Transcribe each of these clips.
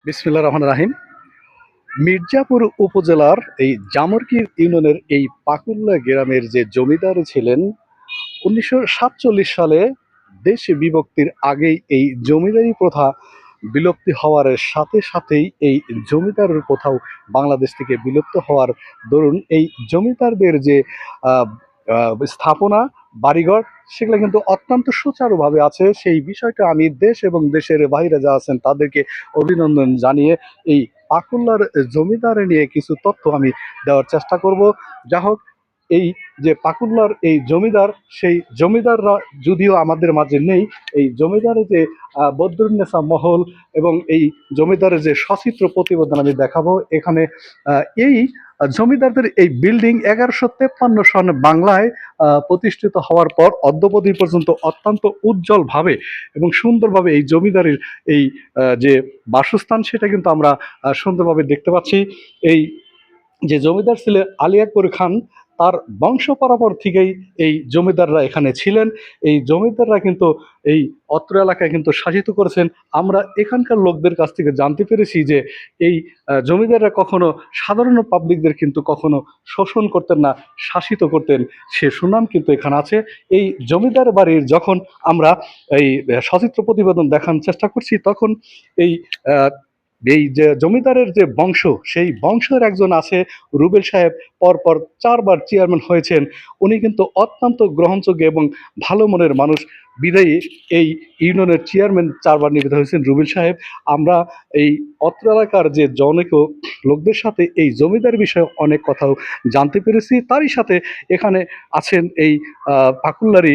বিসমিল্লাহির রহমানির রহিম। মির্জাপুর উপজেলার এই জামরকি ইউনিয়নের এই পাকুল্লা গ্রামের যে জমিদার ছিলেন ১৯৪৭ সালে দেশ বিভক্তির আগেই এই জমিদারি প্রথা বিলুপ্তি হওয়ার সাথে সাথেই এই জমিদারের প্রথাও বাংলাদেশ থেকে বিলুপ্ত হওয়ার দরুন এই জমিদারদের যে আহ, স্থাপনা বাড়িঘর সেগুলো কিন্তু অত্যন্ত সুচারুভাবে আছে। সেই বিষয়টা আমি দেশ এবং দেশের বাইরে যা আছেন তাদেরকে অভিনন্দন জানিয়ে এই পাকুল্লার জমিদার নিয়ে কিছু তথ্য আমি দেওয়ার চেষ্টা করব। যা হোক, এই যে পাকুল্লার এই জমিদার, সেই জমিদাররা যদিও আমাদের মাঝে নেই, এই জমিদারের যে বদরুন্নেসা মহল এবং এই জমিদারের যে সচিত্র প্রতিবেদন আমি দেখাবো এখানে। এই জমিদারদের এই বিল্ডিং ১১৫৩ সনে বাংলায় প্রতিষ্ঠিত হওয়ার পর অদ্যবধি পর্যন্ত অত্যন্ত উজ্জ্বলভাবে এবং সুন্দরভাবে এই জমিদারের এই যে বাসস্থান সেটা কিন্তু আমরা সুন্দরভাবে দেখতে পাচ্ছি। এই যে জমিদার ছিলেন আলী আকবর খান, তার বংশ পরাপর থেকেই এই জমিদাররা এখানে ছিলেন। এই জমিদাররা কিন্তু এই অত্র এলাকায় কিন্তু শাসিত করেছেন। আমরা এখানকার লোকদের কাছ থেকে জানতে পেরেছি যে এই জমিদাররা কখনো সাধারণ পাবলিকদের কিন্তু কখনো শোষণ করতেন না, শাসিত করতেন, সে সুনাম কিন্তু এখানে আছে। এই জমিদার বাড়ির যখন আমরা এই সচিত্র প্রতিবেদন দেখানোর চেষ্টা করছি তখন এই আহ, এই যে জমিদারের যে বংশ, সেই বংশের একজন আছে রুবেল সাহেব, পরপর 4বার চেয়ারম্যান হয়েছেন। উনি কিন্তু অত্যন্ত গ্রহণযোগ্য এবং ভালো মনের মানুষ, বিদায়ী এই ইউনিয়নের চেয়ারম্যান 4বার নির্বাচিত হয়েছেন রুবেল সাহেব। আমরা এই অত্র এলাকার যে জনৈক লোকদের সাথে এই জমিদার বিষয়ে অনেক কথাও জানতে পেরেছি। তারই সাথে এখানে আছেন এই পাকুল্লারি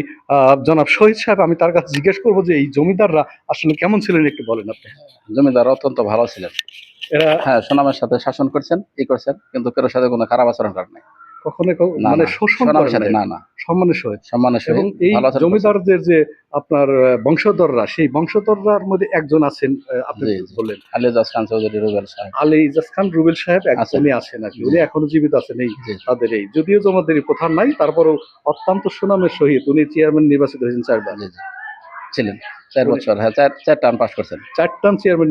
জনাব শহীদ সাহেব। আমি তার কাছে জিজ্ঞেস করবো যে এই জমিদাররা আসলে কেমন ছিলেন, একটু বলেন আপনি। জমিদার অত্যন্ত ভালো ছিলেন। এরা হ্যাঁ, সুনামের সাথে শাসন করছেন, করছেন, কিন্তু কারোর সাথে কোনো খারাপ আচরণ করেন নাই। কখনো না, মানে না, শোষণ সুনামের করেন সাথে নাই, না, না, সম্মানের সহিত। সম্মানের এবং সহিত এই ভালো আচরণ করছেন। জমিদারদের যে আপনার বংশধররা, সেই বংশধররার মধ্যে একজন আছেন, আপনি জি, জি। বললেন আলী ইজাজ খান চৌধুরী রুবেল সাহেব আলী ইজাজ খান রুবেল সাহেব, আছেন। উনি আছেন আর কি, জি, উনি এখনো জীবিত আছেন। এই জি, তাদের এই যদিও জমাদারি প্রধান নাই, তারপরেও অত্যন্ত সুনামের সহিত উনি চেয়ারম্যান নির্বাচিত হয়েছেন 4বার। জি, জি, ছিলেন 4 উনি বছর। হ্যাঁ, চার টার্ম পাস করছেন। 4 টার্ম চেয়ারম্যান,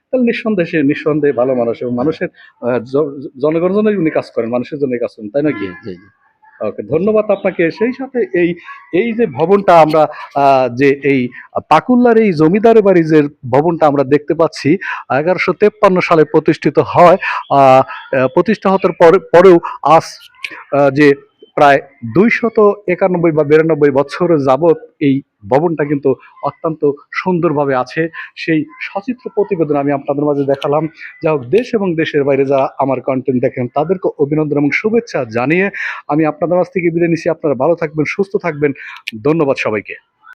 তাহলে নিঃসন্দেহে সে নিঃসন্দেহে ভালো মানুষ এবং মানুষের জনগণের জন্যই উনি কাজ করেন, মানুষের জন্য কাজ করেন, তাই নাকি? জি, জি, জি। ওকে, ধন্যবাদ আপনাকে। সেই সাথে এই এই যে ভবনটা আমরা যে এই পাকুল্লার এই জমিদার বাড়ি যে ভবনটা আমরা দেখতে পাচ্ছি ১১৫৩ সালে প্রতিষ্ঠিত হয়। প্রতিষ্ঠা হওয়ার পরেও আজ যে প্রায় ২৯১ বা ৯২ বছর যাবৎ এই ভবনটা কিন্তু অত্যন্ত সুন্দরভাবে আছে। সেই সচিত্র প্রতিবেদন আমি আপনাদের মাঝে দেখালাম। যা হোক, দেশ এবং দেশের বাইরে যারা আমার কন্টেন্ট দেখেন তাদেরকে অভিনন্দন এবং শুভেচ্ছা জানিয়ে আমি আপনাদের কাছ থেকে বিদায় নিচ্ছি। আপনারা ভালো থাকবেন, সুস্থ থাকবেন। ধন্যবাদ সবাইকে।